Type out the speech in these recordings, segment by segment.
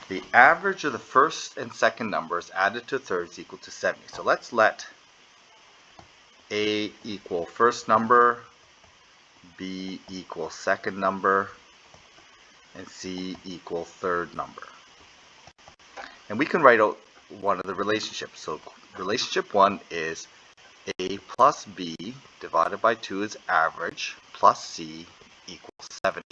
the average of the first and second numbers added to third is equal to 70. So let's let A equal first number, B equal second number, and C equal third number. And we can write out one of the relationships. So relationship 1 is A plus B divided by 2 is average plus C equals 70.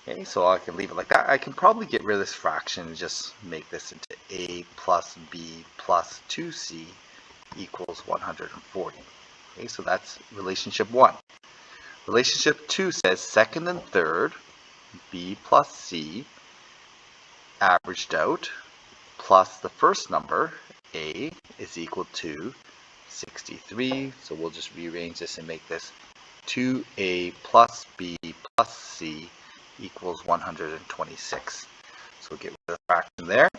Okay, so I can leave it like that. I can probably get rid of this fraction and just make this into A plus B plus 2C equals 140. Okay, so that's relationship 1. Relationship 2 says second and third, B plus C averaged out plus the first number, A, is equal to 63. So we'll just rearrange this and make this 2A plus B plus C equals 126. So we'll get rid of the fraction there.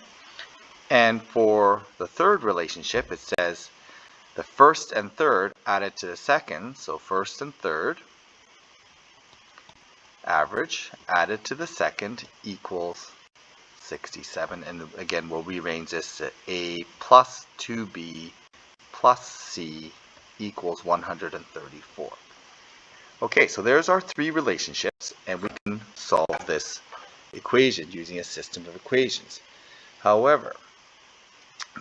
And for the third relationship, it says the first and third added to the second. So first and third average added to the second equals 67. And again, we'll rearrange this to A plus 2B plus C equals 134. Okay, so there's our three relationships, and we can solve this equation using a system of equations. However,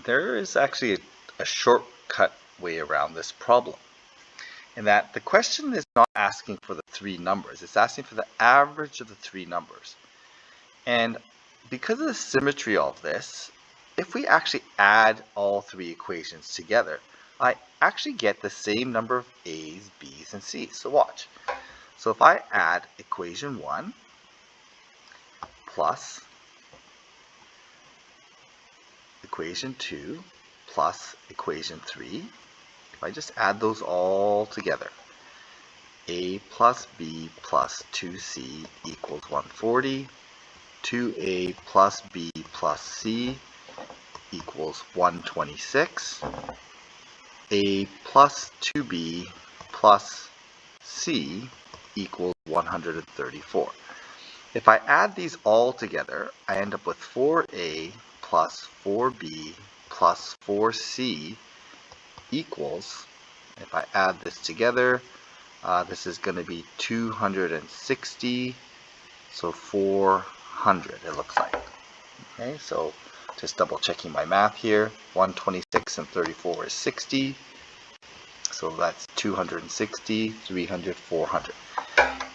there is actually a shortcut way around this problem, in that the question is not asking for the three numbers, it's asking for the average of the three numbers. And because of the symmetry of this, if we actually add all three equations together, I actually get the same number of A's, B's, and C's. So watch. So if I add equation 1 plus equation 2 plus equation 3, if I just add those all together, A plus B plus 2C equals 140, 2A plus B plus C equals 126, A plus 2B plus C equals 134. If I add these all together, I end up with 4A plus 4B plus 4C equals, if I add this together, this is going to be 260, so 400 it looks like. Okay, so just double checking my math here. 126 and 34 is 60. So that's 260, 300, 400.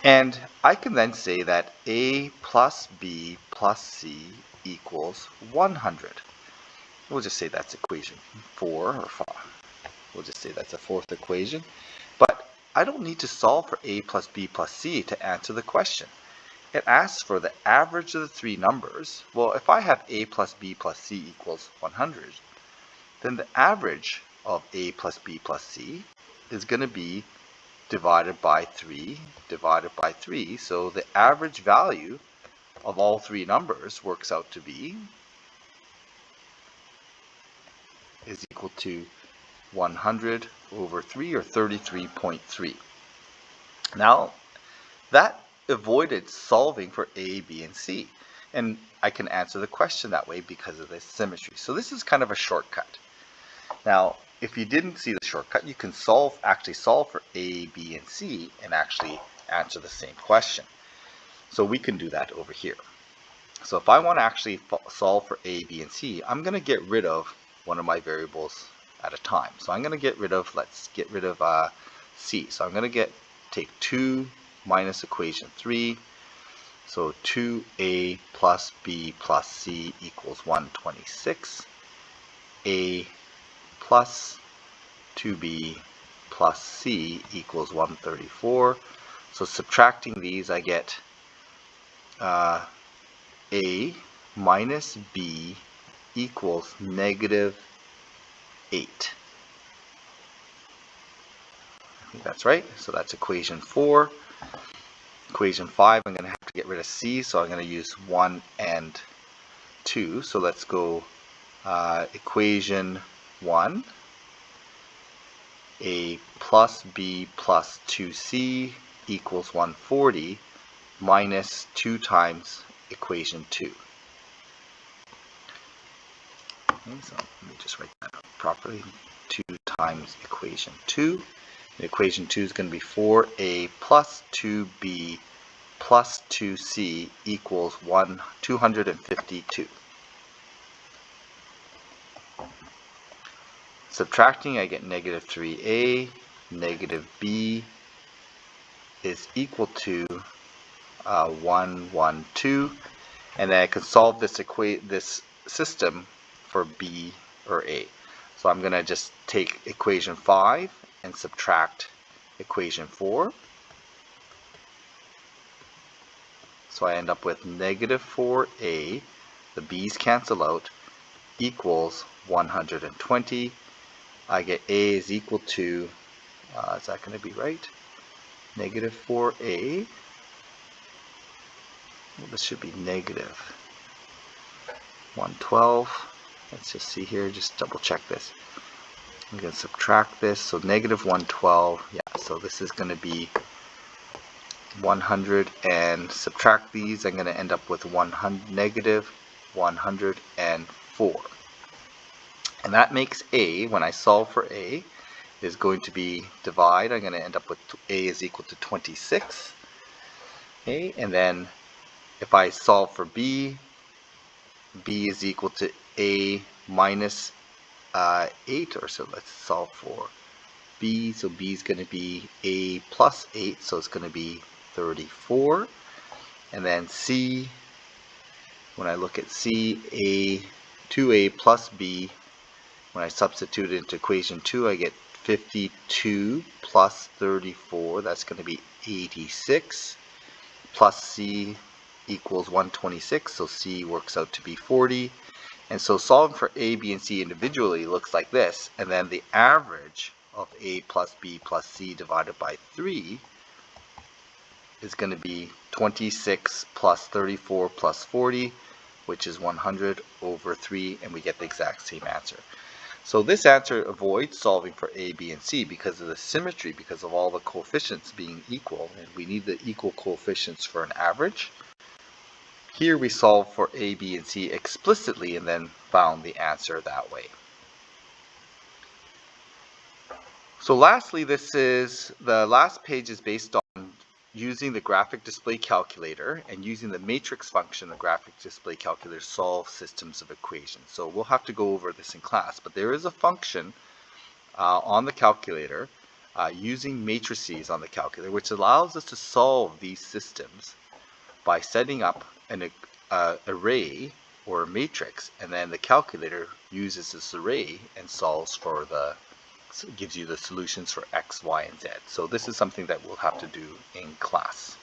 And I can then say that A plus B plus C equals 100. We'll just say that's equation 4 or 5. We'll just say that's a fourth equation. But I don't need to solve for A plus B plus C to answer the question. It asks for the average of the three numbers. Well, if I have A plus B plus C equals 100, then the average of A plus B plus C is going to be divided by 3 divided by 3. So the average value of all three numbers works out to be is equal to 100 over 3, or 33.3. Now, that avoided solving for A, B, and C. And I can answer the question that way because of this symmetry. So this is kind of a shortcut. Now, if you didn't see the shortcut, you can actually solve for A, B, and C and actually answer the same question. So we can do that over here. So if I want to actually solve for A, B, and C, I'm going to get rid of one of my variables at a time. So I'm going to get rid of, let's get rid of C. So I'm going to take 2 minus equation 3. So 2A plus B plus C equals 126. A plus 2B plus C equals 134. So subtracting these, I get A minus B equals negative 8. I think that's right. So that's equation 4. Equation 5, I'm going to have to get rid of C, so I'm going to use 1 and 2. So let's go equation 1, A plus B plus 2C equals 140 minus 2 times equation 2. Okay, so let me just write that out properly. 2 times equation 2. And equation 2 is going to be 4a plus 2b plus 2c equals 252. Subtracting, I get negative 3a, negative b is equal to 112, and then I can solve this system for b or a. So I'm going to just take equation 5 and subtract equation 4. So I end up with negative 4a, the b's cancel out, equals 120. I get a is equal to, is that going to be right? Negative 4a. Well, this should be negative 112. Let's just see here, just double check this. I'm going to subtract this, so negative 112. Yeah, so this is going to be 100, and subtract these, I'm going to end up with negative 104. And that makes a, when I solve for a, is going to be divide. I'm going to end up with a is equal to 26. Okay, and then if I solve for b, b is equal to a minus 8, or so let's solve for b. So b is going to be a plus 8, so it's going to be 34. And then c, when I look at c, 2a plus b, when I substitute it into equation 2, I get 52 plus 34, that's going to be 86, plus c equals 126, so c works out to be 40. And so solving for a, b, and c individually looks like this, and then the average of a plus b plus c divided by 3 is going to be 26 plus 34 plus 40, which is 100 over 3, and we get the exact same answer. So this answer avoids solving for a, b, and c because of the symmetry, because of all the coefficients being equal, and we need the equal coefficients for an average. Here we solve for a, b, and c explicitly and then found the answer that way. So lastly, the last page is based on using the graphic display calculator and using the matrix function, the graphic display calculator, to solve systems of equations. So we'll have to go over this in class, but there is a function on the calculator using matrices on the calculator, which allows us to solve these systems by setting up an array or a matrix, and then the calculator uses this array and solves for gives you the solutions for x, y, and z. So this is something that we'll have to do in class.